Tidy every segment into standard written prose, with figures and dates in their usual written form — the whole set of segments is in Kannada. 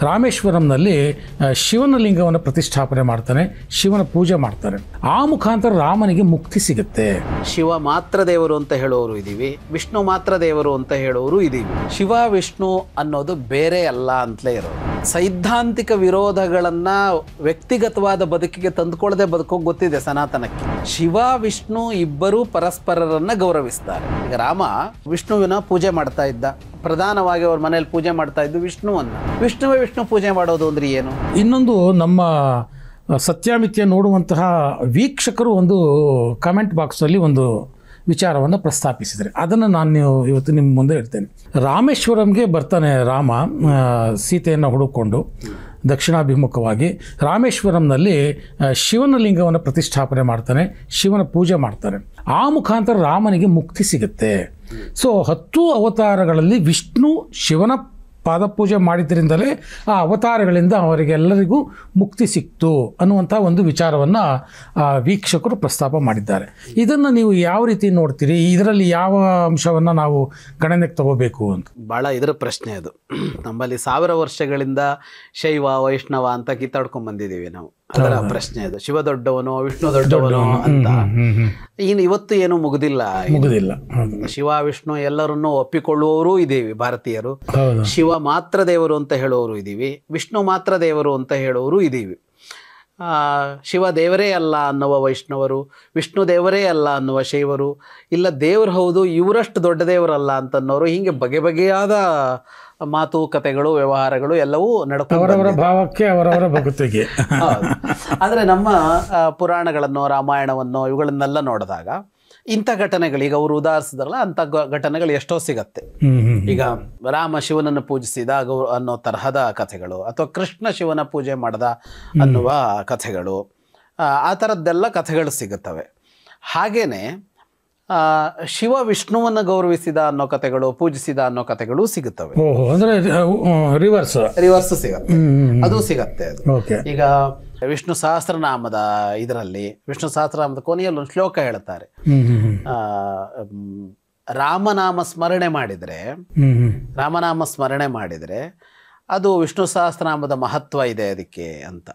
ರಾಮೇಶ್ವರಂನಲ್ಲಿ ಶಿವನ ಲಿಂಗವನ್ನು ಪ್ರತಿಷ್ಠಾಪನೆ ಮಾಡ್ತಾನೆ, ಶಿವನ ಪೂಜೆ ಮಾಡ್ತಾರೆ. ಆ ಮುಖಾಂತರ ರಾಮನಿಗೆ ಮುಕ್ತಿ ಸಿಗುತ್ತೆ. ಶಿವ ಮಾತ್ರ ದೇವರು ಅಂತ ಹೇಳೋರು ಇದ್ದೀವಿ, ವಿಷ್ಣು ಮಾತ್ರ ದೇವರು ಅಂತ ಹೇಳೋರು ಇದ್ದೀವಿ. ಶಿವ ವಿಷ್ಣು ಅನ್ನೋದು ಬೇರೆ ಅಲ್ಲ ಅಂತಲೇ ಇರೋದು. ಸೈದ್ಧಾಂತಿಕ ವಿರೋಧಗಳನ್ನ ವ್ಯಕ್ತಿಗತವಾದ ಬದುಕಿಗೆ ತಂದುಕೊಳ್ಳದೆ ಬದುಕೋಕೆ ಗೊತ್ತಿದೆ ಸನಾತನಕ್ಕೆ. ಶಿವ ವಿಷ್ಣು ಇಬ್ಬರೂ ಪರಸ್ಪರರನ್ನ ಗೌರವಿಸ್ತಾರೆ. ಈಗ ರಾಮ ವಿಷ್ಣುವಿನ ಪೂಜೆ ಮಾಡ್ತಾ ಇದ್ದ, ಪ್ರಧಾನವಾಗಿ ಅವ್ರ ಮನೇಲಿ ಪೂಜೆ ಮಾಡ್ತಾ ಇದ್ದು ವಿಷ್ಣು ಪೂಜೆ ಮಾಡೋದು ಅಂದ್ರೆ ಏನು? ಇನ್ನೊಂದು ನಮ್ಮ ಸತ್ಯಾಮಿತ್ಯ ನೋಡುವಂತಹ ವೀಕ್ಷಕರು ಒಂದು ಕಮೆಂಟ್ ಬಾಕ್ಸಲ್ಲಿ ಒಂದು ವಿಚಾರವನ್ನು ಪ್ರಸ್ತಾಪಿಸಿದರೆ ಅದನ್ನು ನಾನು ಇವತ್ತು ನಿಮ್ಮ ಮುಂದೆ ಇಡ್ತೇನೆ. ರಾಮೇಶ್ವರಂಗೆ ಬರ್ತಾನೆ ರಾಮ ಸೀತೆಯನ್ನು ಹುಡುಕೊಂಡು ದಕ್ಷಿಣಾಭಿಮುಖವಾಗಿ. ರಾಮೇಶ್ವರಂನಲ್ಲಿ ಶಿವನ ಲಿಂಗವನ್ನು ಪ್ರತಿಷ್ಠಾಪನೆ ಮಾಡ್ತಾನೆ, ಶಿವನ ಪೂಜೆ ಮಾಡ್ತಾರೆ. ಆ ಮುಖಾಂತರ ರಾಮನಿಗೆ ಮುಕ್ತಿ ಸಿಗುತ್ತೆ. ಸೊ 10 ಅವತಾರಗಳಲ್ಲಿ ವಿಷ್ಣು ಶಿವನ ಪಾದಪೂಜೆ ಮಾಡಿದ್ದರಿಂದಲೇ ಆ ಅವತಾರಗಳಿಂದ ಅವರಿಗೆಲ್ಲರಿಗೂ ಮುಕ್ತಿ ಸಿಕ್ತು ಅನ್ನುವಂಥ ಒಂದು ವಿಚಾರವನ್ನು ವೀಕ್ಷಕರು ಪ್ರಸ್ತಾಪ ಮಾಡಿದ್ದಾರೆ. ಇದನ್ನು ನೀವು ಯಾವ ರೀತಿ ನೋಡ್ತೀರಿ? ಇದರಲ್ಲಿ ಯಾವ ಅಂಶವನ್ನು ನಾವು ಗಣನೆಗೆ ತಗೋಬೇಕು ಅಂತ? ಭಾಳ ಇದರ ಪ್ರಶ್ನೆ ಅದು. ನಮ್ಮಲ್ಲಿ 1000 ವರ್ಷಗಳಿಂದ ಶೈವ ವೈಷ್ಣವ ಅಂತ ಕಿತ್ತಾಡ್ಕೊಂಡ್ ಬಂದಿದ್ದೀವಿ ನಾವು. ಅದರ ಪ್ರಶ್ನೆ ಅದು. ಶಿವ ದೊಡ್ಡವನು ವಿಷ್ಣು ದೊಡ್ಡವನು ಅಂತ ಇವತ್ತು ಏನು ಮುಗುದಿಲ್ಲ. ಶಿವ ವಿಷ್ಣು ಎಲ್ಲರನ್ನೂ ಒಪ್ಪಿಕೊಳ್ಳುವವರು ಇದ್ದೀವಿ ಭಾರತೀಯರು. ಶಿವ ಮಾತ್ರ ದೇವರು ಅಂತ ಹೇಳೋರು ಇದ್ದೀವಿ, ವಿಷ್ಣು ಮಾತ್ರ ದೇವರು ಅಂತ ಹೇಳೋರು ಇದ್ದೀವಿ. ಶಿವ ದೇವರೇ ಅಲ್ಲ ಅನ್ನುವ ವೈಷ್ಣವರು, ವಿಷ್ಣು ದೇವರೇ ಅಲ್ಲ ಅನ್ನುವ ಶೈವರು, ಇಲ್ಲ ದೇವರು ಹೌದು ಇವರಷ್ಟು ದೊಡ್ಡ ದೇವರಲ್ಲ ಅಂತನ್ನೋರು. ಹೀಗೆ ಬಗೆಬಗೆಯಾದ ಮಾತುಕತೆಗಳು ವ್ಯವಹಾರಗಳು ಎಲ್ಲವೂ ಅವರವರ ಭಾವಕ್ಕೆ ಅವರವರ ಭಕ್ತಿಗೆ. ಆದರೆ ನಮ್ಮ ಪುರಾಣಗಳನ್ನು ರಾಮಾಯಣವನ್ನು ಇವುಗಳನ್ನೆಲ್ಲ ನೋಡಿದಾಗ ಇಂಥ ಘಟನೆಗಳು ಈಗ ಅವರು ಉದಾಹರಿಸಿದ್ರಲ್ಲ ಅಂಥ ಘಟನೆಗಳು ಎಷ್ಟೋ ಸಿಗತ್ತೆ. ಈಗ ರಾಮ ಶಿವನನ್ನು ಪೂಜಿಸಿದ ಅನ್ನೋ ತರಹದ ಕಥೆಗಳು, ಅಥವಾ ಕೃಷ್ಣ ಶಿವನ ಪೂಜೆ ಮಾಡ್ದ ಅನ್ನುವ ಕಥೆಗಳು, ಆ ಥರದ್ದೆಲ್ಲ ಕಥೆಗಳು ಸಿಗುತ್ತವೆ. ಹಾಗೇನೆ ಶಿವ ವಿಷ್ಣುವನ್ನು ಗೌರವಿಸಿದ ಅನ್ನೋ ಕಥೆಗಳು, ಪೂಜಿಸಿದ ಅನ್ನೋ ಕಥೆಗಳು ಸಿಗುತ್ತವೆ. ರಿವರ್ಸ್ ಸಿಗತ್ತೆ, ಅದು ಸಿಗತ್ತೆ. ಈಗ ವಿಷ್ಣು ಸಹಸ್ರನಾಮದ ಇದರಲ್ಲಿ ವಿಷ್ಣು ಸಹಸ್ರನಾಮದ ಕೊನೆಯಲ್ಲಿ ಒಂದು ಶ್ಲೋಕ ಹೇಳ್ತಾರೆ, ರಾಮನಾಮ ಸ್ಮರಣೆ ಮಾಡಿದ್ರೆ ಅದು ವಿಷ್ಣು ಸಹಸ್ರನಾಮದ ಮಹತ್ವ ಇದೆ ಅದಕ್ಕೆ ಅಂತ.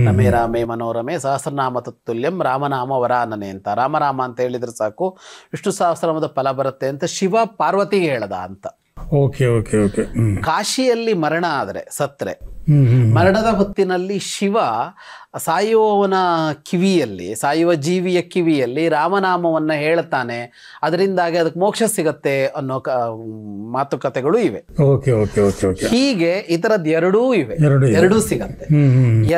ರಮೇ ರಾಮೇ ಮನೋರಮೆ ಸಹಸ್ರನಾಮ ತತ್ತುಲ್ಯಂ ರಾಮನಾಮ ವರಾನನೆ ಅಂತ. ರಾಮನಾಮ ಅಂತ ಹೇಳಿದ್ರೆ ಸಾಕು ವಿಷ್ಣು ಸಹಸ್ರನಾಮದ ಫಲ ಬರುತ್ತೆ ಅಂತ ಶಿವ ಪಾರ್ವತಿಗೆ ಹೇಳ್ದ ಅಂತ. ಕಾಶಿಯಲ್ಲಿ ಮರಣ ಆದರೆ ಸತ್ರೆ, ಮರಣದ ಹೊತ್ತಿನಲ್ಲಿ ಶಿವ ಸಾಯುವವನ ಕಿವಿಯಲ್ಲಿ, ಸಾಯುವ ಜೀವಿಯ ಕಿವಿಯಲ್ಲಿ ರಾಮನಾಮವನ್ನ ಹೇಳ್ತಾನೆ, ಅದರಿಂದಾಗಿ ಅದಕ್ಕೆ ಮೋಕ್ಷ ಸಿಗತ್ತೆ ಅನ್ನೋ ಮಾತುಕತೆಗಳು ಇವೆ. ಹೀಗೆ ಇದರದ್ದು ಎರಡೂ ಇವೆ, ಎರಡೂ ಸಿಗತ್ತೆ.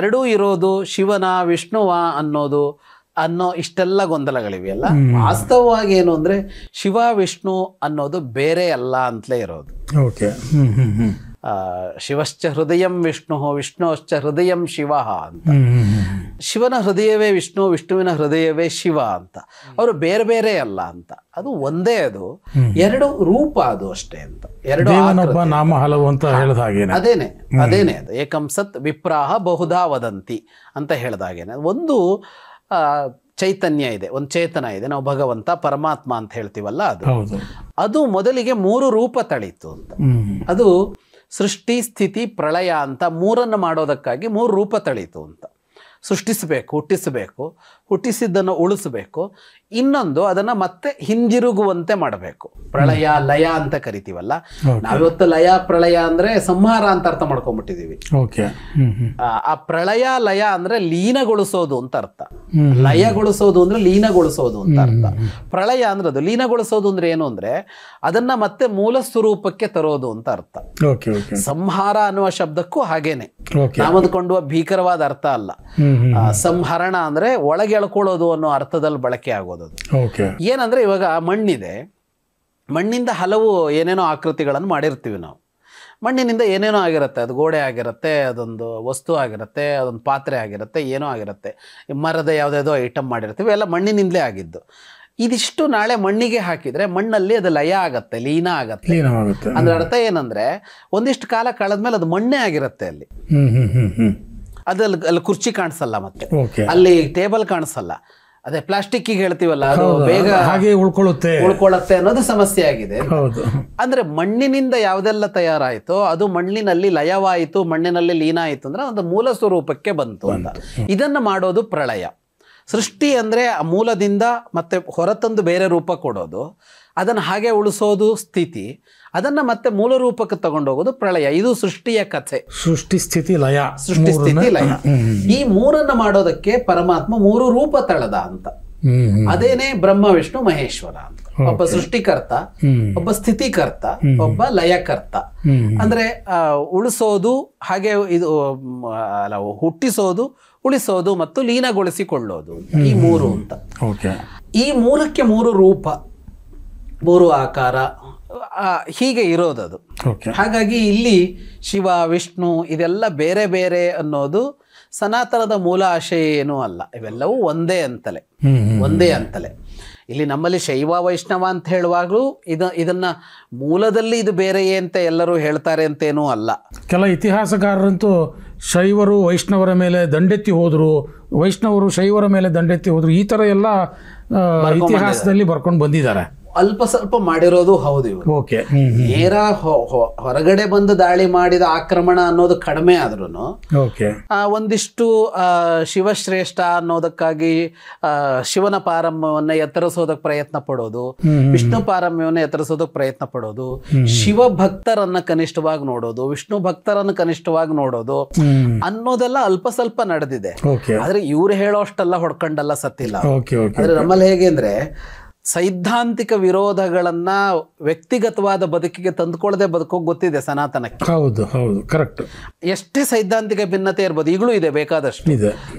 ಎರಡೂ ಇರೋದು ಶಿವನ ವಿಷ್ಣುವ ಅನ್ನೋ ಇಷ್ಟೆಲ್ಲ ಗೊಂದಲಗಳಿವೆಯಲ್ಲ. ವಾಸ್ತವವಾಗಿ ಏನು ಅಂದ್ರೆ ಶಿವ ವಿಷ್ಣು ಅನ್ನೋದು ಬೇರೆ ಅಲ್ಲ ಅಂತಲೇ ಇರೋದು. ಶಿವಶ್ಚ ಹೃದಯಂ ವಿಷ್ಣು ವಿಷ್ಣುಶ್ಚ ಹೃದಯಂ ಶಿವ ಅಂತ. ಶಿವನ ಹೃದಯವೇ ವಿಷ್ಣು, ವಿಷ್ಣುವಿನ ಹೃದಯವೇ ಶಿವ ಅಂತ. ಅವರು ಬೇರೆ ಬೇರೆ ಅಲ್ಲ ಅಂತ. ಅದು ಒಂದೇ, ಅದು ಎರಡು ರೂಪ ಅದು ಅಷ್ಟೇ ಅಂತ. ಎರಡು ನಾಮ ಹಲವು ಅಂತ ಹೇಳಿದ ಹಾಗೇನೆ. ಅದೇನೆ ಅದು ಏಕಂ ಸತ್ ವಿಪ್ರಾಹ ಬಹುಧಾ ವದಂತಿ ಅಂತ ಹೇಳಿದ ಹಾಗೇನೆ. ಒಂದು ಚೈತನ್ಯ ಇದೆ, ಒಂದು ಚೇತನ ಇದೆ, ನಾವು ಭಗವಂತ ಪರಮಾತ್ಮ ಅಂತ ಹೇಳ್ತೀವಲ್ಲ, ಅದು ಮೊದಲಿಗೆ 3 ರೂಪ ತಳೀತು ಅಂತ. ಅದು ಸೃಷ್ಟಿ ಸ್ಥಿತಿ ಪ್ರಳಯ ಅಂತ 3 ಮಾಡೋದಕ್ಕಾಗಿ 3 ರೂಪ ತಳೀತು ಅಂತ. ಸೃಷ್ಟಿಸಬೇಕು, ಹುಟ್ಟಿಸಿದ್ದನ್ನು ಉಳಿಸಬೇಕು, ಇನ್ನೊಂದು ಅದನ್ನು ಮತ್ತೆ ಹಿಂದಿರುಗುವಂತೆ ಮಾಡಬೇಕು. ಪ್ರಳಯ ಲಯ ಅಂತ ಕರಿತೀವಲ್ಲ ನಾವಿವತ್ತು. ಲಯ ಪ್ರಳಯ ಅಂದ್ರೆ ಸಂಹಾರ ಅಂತ ಅರ್ಥ ಮಾಡ್ಕೊಂಡ್ಬಿಟ್ಟಿದೀವಿ. ಆ ಪ್ರಳಯ ಲಯ ಅಂದ್ರೆ ಲೀನಗೊಳಿಸೋದು ಅಂತ ಅರ್ಥ. ಲಯಗೊಳಿಸೋದು ಅಂದ್ರೆ ಲೀನಗೊಳಿಸೋದು ಅಂತ ಅರ್ಥ. ಪ್ರಳಯ ಅಂದ್ರೆ ಅದು. ಲೀನಗೊಳಿಸೋದು ಅಂದ್ರೆ ಏನು ಅಂದ್ರೆ ಅದನ್ನ ಮತ್ತೆ ಮೂಲ ಸ್ವರೂಪಕ್ಕೆ ತರೋದು ಅಂತ ಅರ್ಥ. ಸಂಹಾರ ಅನ್ನುವ ಶಬ್ದಕ್ಕೂ ಹಾಗೇನೆ, ನಾವಂದ್ಕೊಂಡುವ ಭೀಕರವಾದ ಅರ್ಥ ಅಲ್ಲ. ಸಂಹರಣ ಅಂದ್ರೆ ಒಳಗೆ ಎಳ್ಕೊಳ್ಳೋದು ಅನ್ನೋ ಅರ್ಥದಲ್ಲಿ ಬಳಕೆ ಆಗೋದು. ಏನಂದ್ರೆ ಇವಾಗ ಮಣ್ಣಿದೆ, ಮಣ್ಣಿಂದ ಹಲವು ಏನೇನೋ ಆಕೃತಿಗಳನ್ನು ಮಾಡಿರ್ತೀವಿ ನಾವು. ಮಣ್ಣಿನಿಂದ ಏನೇನೋ ಆಗಿರುತ್ತೆ, ಅದು ಗೋಡೆ ಆಗಿರುತ್ತೆ, ಅದೊಂದು ವಸ್ತು ಆಗಿರುತ್ತೆ, ಅದೊಂದು ಪಾತ್ರೆ ಆಗಿರುತ್ತೆ, ಏನೋ ಆಗಿರುತ್ತೆ. ಮರದ ಯಾವುದಾವುದೋ ಐಟಮ್ ಮಾಡಿರ್ತೀವಿ, ಎಲ್ಲ ಮಣ್ಣಿನಿಂದಲೇ ಆಗಿದ್ದು. ಇದಿಷ್ಟು ನಾಳೆ ಮಣ್ಣಿಗೆ ಹಾಕಿದ್ರೆ ಮಣ್ಣಲ್ಲಿ ಅದು ಲಯ ಆಗತ್ತೆ, ಲೀನ ಆಗತ್ತೆ. ಅಂದ್ರೆ ಅರ್ಥ ಏನಂದ್ರೆ ಒಂದಿಷ್ಟು ಕಾಲ ಕಳೆದ್ಮೇಲೆ ಅದು ಮಣ್ಣೇ ಆಗಿರುತ್ತೆ. ಅಲ್ಲಿ ಕುರ್ಚಿ ಕಾಣಿಸಲ್ಲ, ಮತ್ತೆ ಅಲ್ಲಿ ಟೇಬಲ್ ಕಾಣಿಸಲ್ಲ. ಅದೇ ಪ್ಲಾಸ್ಟಿಕ್ಕಿಗೆ ಹೇಳ್ತೀವಲ್ಲ, ಅದು ಬೇಗ ಹಾಗೆ ಉಳ್ಕೊಳ್ಳುತ್ತೆ ಅನ್ನೋದು ಸಮಸ್ಯೆ ಆಗಿದೆ. ಹೌದು. ಅಂದ್ರೆ ಮಣ್ಣಿನಿಂದ ಯಾವುದೆಲ್ಲ ತಯಾರಾಯಿತೋ ಅದು ಮಣ್ಣಿನಲ್ಲಿ ಲಯವಾಯಿತು, ಮಣ್ಣಿನಲ್ಲಿ ಲೀನ ಆಯಿತು ಅಂದ್ರೆ ಒಂದು ಮೂಲ ಸ್ವರೂಪಕ್ಕೆ ಬಂತು ಅಂತ. ಇದನ್ನ ಮಾಡೋದು ಪ್ರಳಯ. ಸೃಷ್ಟಿ ಅಂದ್ರೆ ಆ ಮೂಲದಿಂದ ಮತ್ತೆ ಹೊರತಂದು ಬೇರೆ ರೂಪ ಕೊಡೋದು, ಅದನ್ನು ಹಾಗೆ ಉಳಿಸೋದು ಸ್ಥಿತಿ, ಅದನ್ನ ಮತ್ತೆ ಮೂಲ ರೂಪಕ್ಕೆ ತಗೊಂಡೋಗೋದು ಪ್ರಳಯ. ಇದು ಸೃಷ್ಟಿಯ ಕಥೆ. ಸೃಷ್ಟಿ ಸ್ಥಿತಿ ಲಯ. ಈ ಮೂರನ್ನ ಮಾಡೋದಕ್ಕೆ ಪರಮಾತ್ಮ 3 ರೂಪ ತಳೆದ ಅಂತ. ಅದೇನೆ ಬ್ರಹ್ಮ ವಿಷ್ಣು ಮಹೇಶ್ವರ ಅಂತ. ಒಬ್ಬ ಸೃಷ್ಟಿಕರ್ತ, ಒಬ್ಬ ಸ್ಥಿತಿಕರ್ತ, ಒಬ್ಬ ಲಯಕರ್ತ. ಅಂದ್ರೆ ಉಳಿಸೋದು, ಹಾಗೆ ಇದು ಹುಟ್ಟಿಸೋದು, ಉಳಿಸೋದು ಮತ್ತು ಲೀನಗೊಳಿಸಿಕೊಳ್ಳೋದು, ಈ 3 ಅಂತ. ಈ ಮೂಲಕ್ಕೆ 3 ರೂಪ, 3 ಆಕಾರ, ಹೀಗೆ ಇರೋದದು. ಹಾಗಾಗಿ ಇಲ್ಲಿ ಶಿವ ವಿಷ್ಣು ಇದೆಲ್ಲ ಬೇರೆ ಬೇರೆ ಅನ್ನೋದು ಸನಾತನದ ಮೂಲ ಆಶಯ ಏನೂ ಅಲ್ಲ. ಇವೆಲ್ಲವೂ ಒಂದೇ ಅಂತಲೇ. ಇಲ್ಲಿ ನಮ್ಮಲ್ಲಿ ಶೈವ ವೈಷ್ಣವ ಅಂತ ಹೇಳುವಾಗಲೂ ಇದನ್ನ ಮೂಲದಲ್ಲಿ ಇದು ಬೇರೆಯೇ ಅಂತ ಎಲ್ಲರೂ ಹೇಳ್ತಾರೆ ಅಂತೇನೂ ಅಲ್ಲ. ಕೆಲ ಇತಿಹಾಸಕಾರರಂತೂ ಶೈವರು ವೈಷ್ಣವರ ಮೇಲೆ ದಂಡೆತ್ತಿ ಹೋದ್ರು, ವೈಷ್ಣವರು ಶೈವರ ಮೇಲೆ ದಂಡೆತ್ತಿ ಹೋದ್ರು, ಈ ಥರ ಎಲ್ಲ ಇತಿಹಾಸದಲ್ಲಿ ಬರ್ಕೊಂಡು ಬಂದಿದ್ದಾರೆ. ಅಲ್ಪ ಸ್ವಲ್ಪ ಮಾಡಿರೋದು ಹೌದು ಇವರು. ನೇರ ಹೊರಗಡೆ ಬಂದು ದಾಳಿ ಮಾಡಿದ ಆಕ್ರಮಣ ಅನ್ನೋದು ಕಡಿಮೆ ಆದ್ರೂ ಒಂದಿಷ್ಟು ಶಿವಶ್ರೇಷ್ಠ ಅನ್ನೋದಕ್ಕಾಗಿ ಶಿವನ ಪಾರಮ್ಯವನ್ನ ಎತ್ತರಿಸೋದಕ್ಕೆ ಪ್ರಯತ್ನ ಪಡೋದು, ವಿಷ್ಣು ಪಾರಮ್ಯವನ್ನ ಎತ್ತರಿಸೋದಕ್ಕೆ ಪ್ರಯತ್ನ ಪಡೋದು, ಶಿವ ಭಕ್ತರನ್ನ ಕನಿಷ್ಠವಾಗಿ ನೋಡೋದು, ವಿಷ್ಣು ಭಕ್ತರನ್ನ ಕನಿಷ್ಠವಾಗಿ ನೋಡೋದು ಅನ್ನೋದೆಲ್ಲ ಅಲ್ಪ ಸ್ವಲ್ಪ ನಡೆದಿದೆ. ಆದ್ರೆ ಇವ್ರು ಹೇಳೋಷ್ಟೆಲ್ಲ ಹೊಡ್ಕೊಂಡಲ್ಲ ಸತ್ತಿಲ್ಲ. ಆದ್ರೆ ನಮ್ಮಲ್ಲಿ ಹೇಗೆ ಅಂದ್ರೆ ಸೈದ್ಧಾಂತಿಕ ವಿರೋಧಗಳನ್ನ ವ್ಯಕ್ತಿಗತವಾದ ಬದುಕಿಗೆ ತಂದುಕೊಳ್ಳದೆ ಬದುಕೋಕೆ ಗೊತ್ತಿದೆ ಸನಾತನಕ್ಕೆ. ಹೌದು ಹೌದು, ಕರೆಕ್ಟ್. ಎಷ್ಟೇ ಸೈದ್ಧಾಂತಿಕ ಭಿನ್ನತೆ ಇರ್ಬೋದು, ಈಗಲೂ ಇದೆ ಬೇಕಾದಷ್ಟು.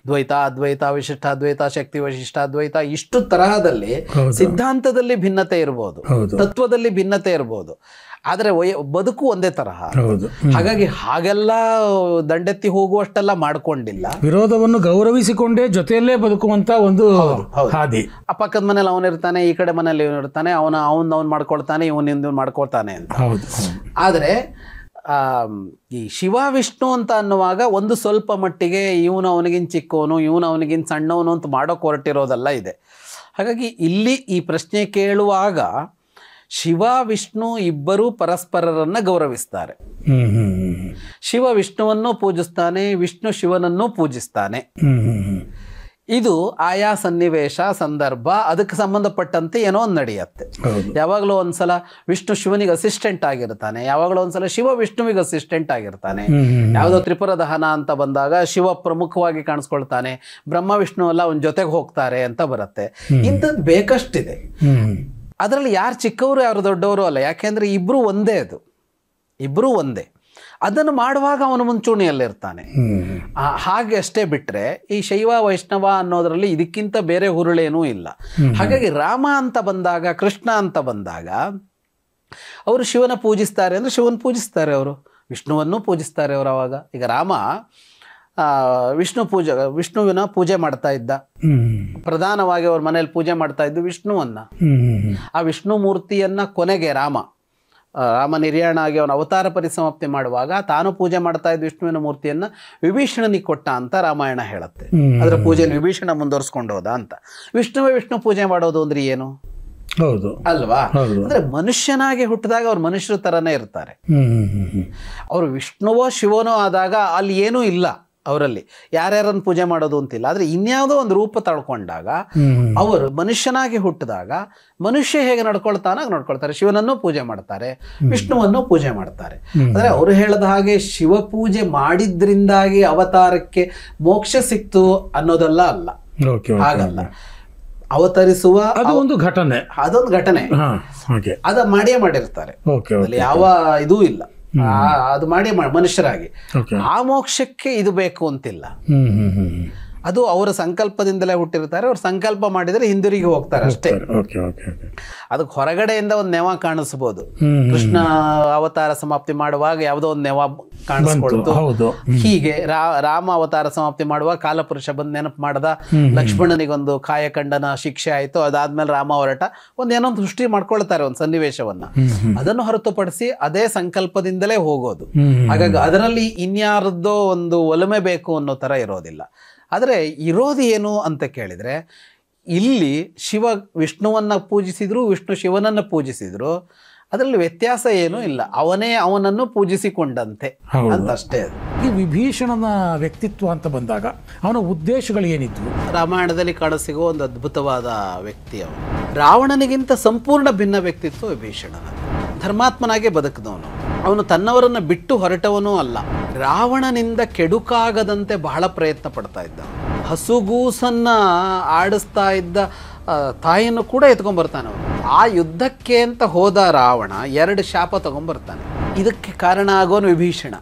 ದ್ವೈತ, ಅದ್ವೈತ, ವಿಶಿಷ್ಟಾದ್ವೈತ, ಶಕ್ತಿ ವಿಶಿಷ್ಟಾದ್ವೈತ, ಇಷ್ಟು ತರಹದಲ್ಲಿ ಸಿದ್ಧಾಂತದಲ್ಲಿ ಭಿನ್ನತೆ ಇರ್ಬೋದು, ತತ್ವದಲ್ಲಿ ಭಿನ್ನತೆ ಇರ್ಬೋದು, ಆದರೆ ಬದುಕು ಒಂದೇ ತರಹ. ಹಾಗಾಗಿ ಹಾಗೆಲ್ಲ ದಂಡೆತ್ತಿ ಹೋಗುವಷ್ಟೆಲ್ಲ ಮಾಡ್ಕೊಂಡಿಲ್ಲ. ವಿರೋಧವನ್ನು ಗೌರವಿಸಿಕೊಂಡೇ ಜೊತೆಯಲ್ಲೇ ಬದುಕುವಂತ ಒಂದು ಹಾದಿ. ಆ ಪಕ್ಕದ ಮನೇಲಿ ಅವನಿರ್ತಾನೆ, ಈ ಕಡೆ ಮನೇಲಿ ಇವನಿರ್ತಾನೆ, ಅವನ್ ಮಾಡ್ಕೊಳ್ತಾನೆ, ಇವನಿಂದ ಮಾಡ್ಕೊಳ್ತಾನೆ ಅಂತ. ಆದರೆ ಈ ಶಿವ ವಿಷ್ಣು ಅಂತ ಅನ್ನುವಾಗ ಒಂದು ಸ್ವಲ್ಪ ಮಟ್ಟಿಗೆ ಇವನು ಅವನಿಗಿನ್ ಚಿಕ್ಕವನು, ಇವನು ಅವನಿಗಿನ್ ಸಣ್ಣವನು ಅಂತ ಮಾಡೋಕೆ ಹೊರಟಿರೋದೆಲ್ಲ ಇದೆ. ಹಾಗಾಗಿ ಇಲ್ಲಿ ಈ ಪ್ರಶ್ನೆ ಕೇಳುವಾಗ ಶಿವ ವಿಷ್ಣು ಇಬ್ಬರೂ ಪರಸ್ಪರರನ್ನ ಗೌರವಿಸ್ತಾರೆ. ಶಿವ ವಿಷ್ಣುವನ್ನು ಪೂಜಿಸ್ತಾನೆ, ವಿಷ್ಣು ಶಿವನನ್ನು ಪೂಜಿಸ್ತಾನೆ. ಇದು ಆಯಾ ಸನ್ನಿವೇಶ, ಸಂದರ್ಭ, ಅದಕ್ಕೆ ಸಂಬಂಧಪಟ್ಟಂತೆ ಏನೋ ಒಂದು ನಡೆಯುತ್ತೆ. ಯಾವಾಗಲೂ ಒಂದ್ಸಲ ವಿಷ್ಣು ಶಿವನಿಗೆ ಅಸಿಸ್ಟೆಂಟ್ ಆಗಿರ್ತಾನೆ, ಯಾವಾಗಲೂ ಒಂದ್ಸಲ ಶಿವ ವಿಷ್ಣುವಿಗೆ ಅಸಿಸ್ಟೆಂಟ್ ಆಗಿರ್ತಾನೆ. ಯಾವುದೋ ತ್ರಿಪುರ ದಹನ ಅಂತ ಬಂದಾಗ ಶಿವ ಪ್ರಮುಖವಾಗಿ ಕಾಣಿಸ್ಕೊಳ್ತಾನೆ, ಬ್ರಹ್ಮ ವಿಷ್ಣು ಎಲ್ಲ ಅವನ ಜೊತೆಗೆ ಹೋಗ್ತಾರೆ ಅಂತ ಬರುತ್ತೆ. ಇಂಥದ್ದು ಬೇಕಷ್ಟಿದೆ. ಅದರಲ್ಲಿ ಯಾರು ಚಿಕ್ಕವರು ಯಾರು ದೊಡ್ಡವರು ಅಲ್ಲ, ಯಾಕೆಂದ್ರೆ ಇಬ್ರು ಒಂದೇ. ಇಬ್ರು ಒಂದೇ. ಅದನ್ನು ಮಾಡುವಾಗ ಅವನು ಮುಂಚೂಣಿಯಲ್ಲಿರ್ತಾನೆ. ಹಾಗೆ ಅಷ್ಟೇ ಬಿಟ್ರೆ ಈ ಶೈವ ವೈಷ್ಣವ ಅನ್ನೋದ್ರಲ್ಲಿ ಇದಕ್ಕಿಂತ ಬೇರೆ ಹುರುಳೇನೂ ಇಲ್ಲ. ಹಾಗಾಗಿ ರಾಮ ಅಂತ ಬಂದಾಗ, ಕೃಷ್ಣ ಅಂತ ಬಂದಾಗ ಅವರು ಶಿವನ ಪೂಜಿಸ್ತಾರೆ ಅಂದ್ರೆ ಶಿವನ ಪೂಜಿಸ್ತಾರೆ, ಅವರು ವಿಷ್ಣುವನ್ನು ಪೂಜಿಸ್ತಾರೆ ಅವರು. ಅವಾಗ ಈಗ ರಾಮ ವಿಷ್ಣುವಿನ ಪೂಜೆ ಮಾಡ್ತಾ ಇದ್ದ. ಪ್ರಧಾನವಾಗಿ ಅವ್ರ ಮನೇಲಿ ಪೂಜೆ ಮಾಡ್ತಾ ಇದ್ದು ವಿಷ್ಣುವನ್ನ. ಆ ವಿಷ್ಣು ಮೂರ್ತಿಯನ್ನ ಕೊನೆಗೆ ರಾಮ ನಿರ್ಯಾಣ ಆಗಿ ಅವನ ಅವತಾರ ಪರಿಸಮಾಪ್ತಿ ಮಾಡುವಾಗ ತಾನು ಪೂಜೆ ಮಾಡ್ತಾ ಇದ್ದ ವಿಷ್ಣುವಿನ ಮೂರ್ತಿಯನ್ನ ವಿಭೀಷಣನಿಗೆ ಕೊಟ್ಟ ಅಂತ ರಾಮಾಯಣ ಹೇಳುತ್ತೆ. ಅದರ ಪೂಜೆಯನ್ನು ವಿಭೀಷಣ ಮುಂದುವರ್ಸ್ಕೊಂಡು ಹೋದ ಅಂತ. ವಿಷ್ಣು ಪೂಜೆ ಮಾಡೋದು ಅಂದ್ರೆ ಏನು? ಹೌದು ಅಲ್ವಾ? ಅಂದ್ರೆ ಮನುಷ್ಯನಾಗಿ ಹುಟ್ಟಿದಾಗ ಅವ್ರು ಮನುಷ್ಯರ ತರನೇ ಇರ್ತಾರೆ. ಅವ್ರು ವಿಷ್ಣುವೋ ಶಿವನೋ ಆದಾಗ ಅಲ್ಲಿ ಏನೂ ಇಲ್ಲ ಅವರಲ್ಲಿ, ಯಾರ್ಯಾರನ್ನು ಪೂಜೆ ಮಾಡೋದು ಅಂತಿಲ್ಲ. ಆದ್ರೆ ಇನ್ಯಾವುದೋ ಒಂದು ರೂಪ ತಳ್ಕೊಂಡಾಗ ಅವರು ಮನುಷ್ಯನಾಗಿ ಹುಟ್ಟಿದಾಗ ಮನುಷ್ಯ ಹೇಗೆ ನಡ್ಕೊಳ್ತಾರೆ. ಶಿವನನ್ನು ಪೂಜೆ ಮಾಡ್ತಾರೆ, ವಿಷ್ಣುವನ್ನು ಪೂಜೆ ಮಾಡ್ತಾರೆ. ಅಂದ್ರೆ ಅವರು ಹೇಳದ ಹಾಗೆ ಶಿವ ಪೂಜೆ ಮಾಡಿದ್ರಿಂದಾಗಿ ಅವತಾರಕ್ಕೆ ಮೋಕ್ಷ ಸಿಕ್ತು ಅನ್ನೋದೆಲ್ಲ ಅಲ್ಲ, ಹಾಗಲ್ಲ. ಅವತರಿಸುವ ಅದೊಂದು ಘಟನೆ ಅದ ಮಾಡಿರ್ತಾರೆ, ಯಾವ ಇದೂ ಇಲ್ಲ. ಅದು ಮಾಡಿ ಮನುಷ್ಯರಾಗಿ ಆ ಮೋಕ್ಷಕ್ಕೆ ಇದು ಬೇಕು ಅಂತಿಲ್ಲ. ಅದು ಅವರ ಸಂಕಲ್ಪದಿಂದಲೇ ಹುಟ್ಟಿರ್ತಾರೆ. ಅವ್ರು ಸಂಕಲ್ಪ ಮಾಡಿದರೆ ಹಿಂದಿರುಗಿ ಹೋಗ್ತಾರೆ ಅಷ್ಟೇ. ಅದಕ್ಕೆ ಹೊರಗಡೆಯಿಂದ ಒಂದು ನೆವ ಕಾಣಿಸ್ಬೋದು. ಕೃಷ್ಣ ಅವತಾರ ಸಮಾಪ್ತಿ ಮಾಡುವಾಗ ಯಾವುದೋ ಒಂದು ನೆವ ಕಾಣಿಸ್ಕೊಳ್ತು. ಹೀಗೆ ರಾಮ ಅವತಾರ ಸಮಾಪ್ತಿ ಮಾಡುವಾಗ ಕಾಲಪುರುಷ ಬಂದು ನೆನಪು ಮಾಡ್ದ, ಲಕ್ಷ್ಮಣನಿಗೊಂದು ಕಾಯಕಂಡನ ಶಿಕ್ಷೆ ಆಯ್ತು, ಅದಾದ್ಮೇಲೆ ರಾಮ ಹೊರಟ ಏನೋ ಒಂದು ಸೃಷ್ಟಿ ಮಾಡ್ಕೊಳ್ತಾರೆ ಒಂದು ಸನ್ನಿವೇಶವನ್ನ. ಅದನ್ನು ಹೊರತುಪಡಿಸಿ ಅದೇ ಸಂಕಲ್ಪದಿಂದಲೇ ಹೋಗೋದು. ಹಾಗಾಗಿ ಅದರಲ್ಲಿ ಇನ್ಯಾರದ್ದೋ ಒಂದು ಒಲಮೆ ಬೇಕು ಅನ್ನೋ ತರ ಇರೋದಿಲ್ಲ. ಆದರೆ ಇರೋದು ಏನು ಅಂತ ಕೇಳಿದರೆ, ಇಲ್ಲಿ ಶಿವ ವಿಷ್ಣುವನ್ನ ಪೂಜಿಸಿದ್ರು, ವಿಷ್ಣು ಶಿವನನ್ನ ಪೂಜಿಸಿದ್ರು, ಅದರಲ್ಲಿ ವ್ಯತ್ಯಾಸ ಏನೂ ಇಲ್ಲ. ಅವನೇ ಅವನನ್ನು ಪೂಜಿಸಿಕೊಂಡಂತೆ ಅಂತಷ್ಟೇ. ಈ ವಿಭೀಷಣನ ವ್ಯಕ್ತಿತ್ವ ಅಂತ ಬಂದಾಗ ಅವನ ಉದ್ದೇಶಗಳು ಏನಿತ್ತು? ರಾಮಾಯಣದಲ್ಲಿ ಕಾಣಸಿಗುವ ಒಂದು ಅದ್ಭುತವಾದ ವ್ಯಕ್ತಿ ಅವನು. ರಾವಣನಿಗಿಂತ ಸಂಪೂರ್ಣ ಭಿನ್ನ ವ್ಯಕ್ತಿತ್ವ ವಿಭೀಷಣನ. ಧರ್ಮಾತ್ಮನಾಗೆ ಬದುಕಿದವನು. ಅವನು ತನ್ನವರನ್ನು ಬಿಟ್ಟು ಹೊರಟವನೂ ಅಲ್ಲ. ರಾವಣನಿಂದ ಕೆಡುಕಾಗದಂತೆ ಬಹಳ ಪ್ರಯತ್ನ ಪಡ್ತಾ ಇದ್ದ. ಹಸುಗೂಸನ್ನ ಆಡಿಸ್ತಾ ಇದ್ದ ತಾಯಿಯನ್ನು ಕೂಡ ಎತ್ಕೊಂಡ್ಬರ್ತಾನೆ ಅವನು. ಆ ಯುದ್ಧಕ್ಕೆ ಅಂತ ಹೋದ ರಾವಣ 2 ಶಾಪ ತಗೊಂಡ್ಬರ್ತಾನೆ. ಇದಕ್ಕೆ ಕಾರಣ ಆಗೋನು ವಿಭೀಷಣ.